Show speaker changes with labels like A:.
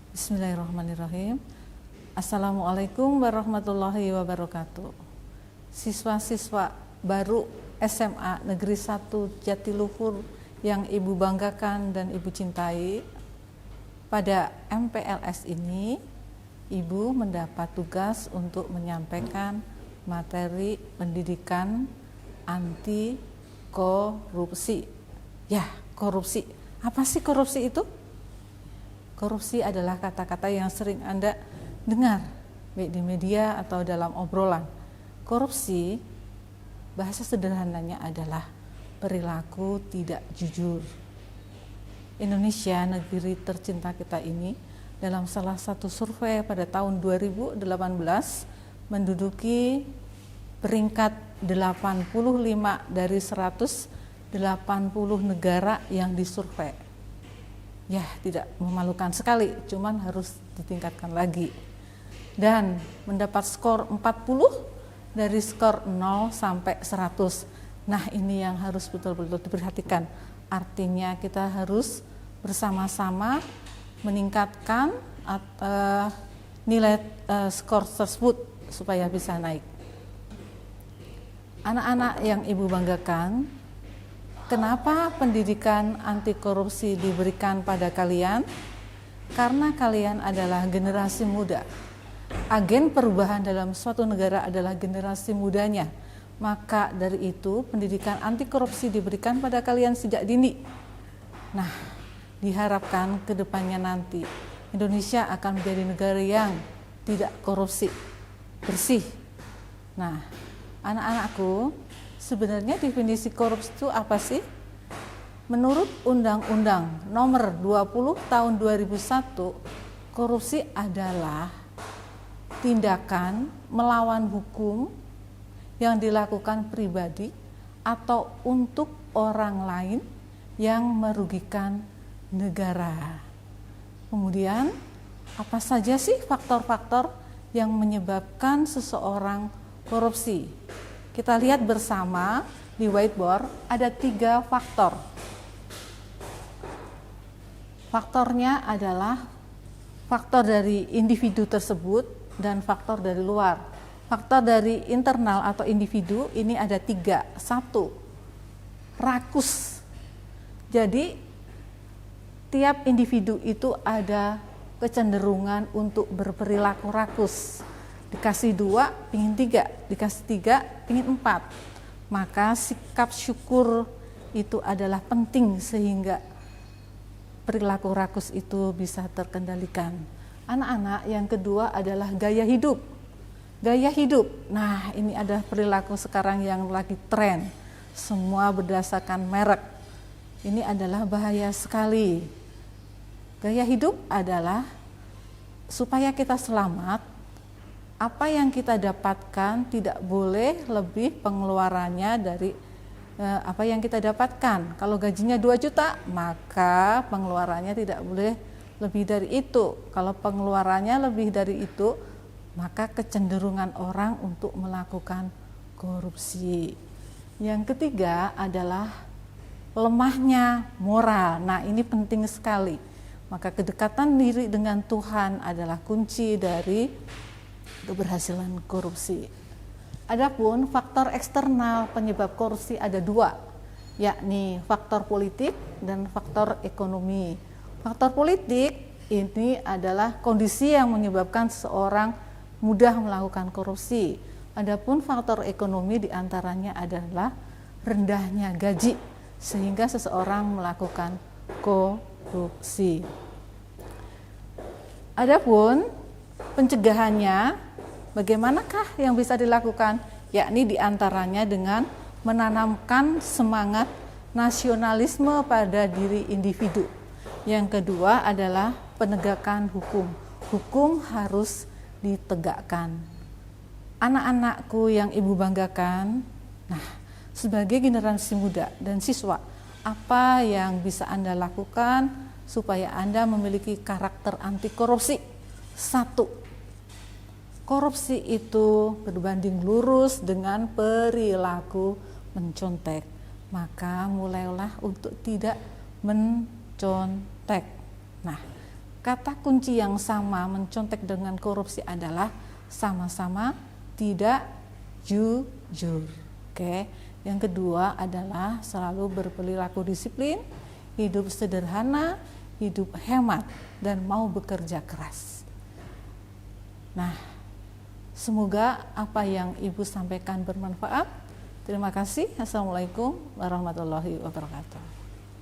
A: Bismillahirrahmanirrahim. Assalamualaikum warahmatullahi wabarakatuh. Siswa-siswa baru SMA Negeri 1 Jatiluhur yang Ibu banggakan dan Ibu cintai, pada MPLS ini Ibu mendapat tugas untuk menyampaikan materi pendidikan anti korupsi. Ya, korupsi. Apa sih korupsi itu? Korupsi adalah kata-kata yang sering Anda dengar baik di media atau dalam obrolan. Korupsi bahasa sederhananya adalah perilaku tidak jujur. Indonesia, negeri tercinta kita ini, dalam salah satu survei pada tahun 2018 menduduki peringkat 85 dari 180 negara yang disurvei. Ya, tidak memalukan sekali, cuman harus ditingkatkan lagi. Dan mendapat skor 40 dari skor 0 sampai 100. Nah, ini yang harus betul-betul diperhatikan. Artinya kita harus bersama-sama meningkatkan nilai skor tersebut supaya bisa naik. Anak-anak yang Ibu banggakan, kenapa pendidikan anti korupsi diberikan pada kalian? Karena kalian adalah generasi muda. Agen perubahan dalam suatu negara adalah generasi mudanya. Maka dari itu pendidikan anti korupsi diberikan pada kalian sejak dini. Nah, diharapkan ke depannya nanti Indonesia akan menjadi negara yang tidak korupsi, bersih. Nah, anak-anakku, sebenarnya definisi korupsi itu apa sih? Menurut Undang-Undang Nomor 20 Tahun 2001, korupsi adalah tindakan melawan hukum yang dilakukan pribadi atau untuk orang lain yang merugikan negara. Kemudian, apa saja sih faktor-faktor yang menyebabkan seseorang korupsi? Kita lihat bersama di whiteboard, ada 3 faktor. Faktornya adalah faktor dari individu tersebut dan faktor dari luar. Faktor dari internal atau individu ini ada 3. 1, rakus. Jadi tiap individu itu ada kecenderungan untuk berperilaku rakus. Dikasih 2, pingin 3, dikasih 3, pingin 4. Maka sikap syukur itu adalah penting sehingga perilaku rakus itu bisa terkendalikan. Anak-anak, yang kedua adalah gaya hidup. Gaya hidup, nah ini ada perilaku sekarang yang lagi tren. Semua berdasarkan merek. Ini adalah bahaya sekali. Gaya hidup adalah supaya kita selamat, apa yang kita dapatkan tidak boleh lebih pengeluarannya dari apa yang kita dapatkan. Kalau gajinya 2 juta, maka pengeluarannya tidak boleh lebih dari itu. Kalau pengeluarannya lebih dari itu, maka kecenderungan orang untuk melakukan korupsi. Yang ketiga adalah lemahnya moral. Nah, ini penting sekali. Maka kedekatan diri dengan Tuhan adalah kunci dari keberhasilan korupsi. Adapun faktor eksternal penyebab korupsi ada 2, yakni faktor politik dan faktor ekonomi. Faktor politik ini adalah kondisi yang menyebabkan seseorang mudah melakukan korupsi. Adapun faktor ekonomi diantaranya adalah rendahnya gaji sehingga seseorang melakukan korupsi. Adapun pencegahannya, bagaimanakah yang bisa dilakukan? Yakni diantaranya dengan menanamkan semangat nasionalisme pada diri individu. Yang kedua adalah penegakan hukum. Hukum harus ditegakkan. Anak-anakku yang Ibu banggakan, nah, sebagai generasi muda dan siswa, apa yang bisa Anda lakukan supaya Anda memiliki karakter anti korupsi? 1, korupsi itu berbanding lurus dengan perilaku mencontek. Maka mulailah untuk tidak mencontek. Nah, kata kunci yang sama mencontek dengan korupsi adalah sama-sama tidak jujur. Oke. Yang kedua adalah selalu berperilaku disiplin, hidup sederhana, hidup hemat, dan mau bekerja keras. Nah, semoga apa yang Ibu sampaikan bermanfaat. Terima kasih. Assalamualaikum warahmatullahi wabarakatuh.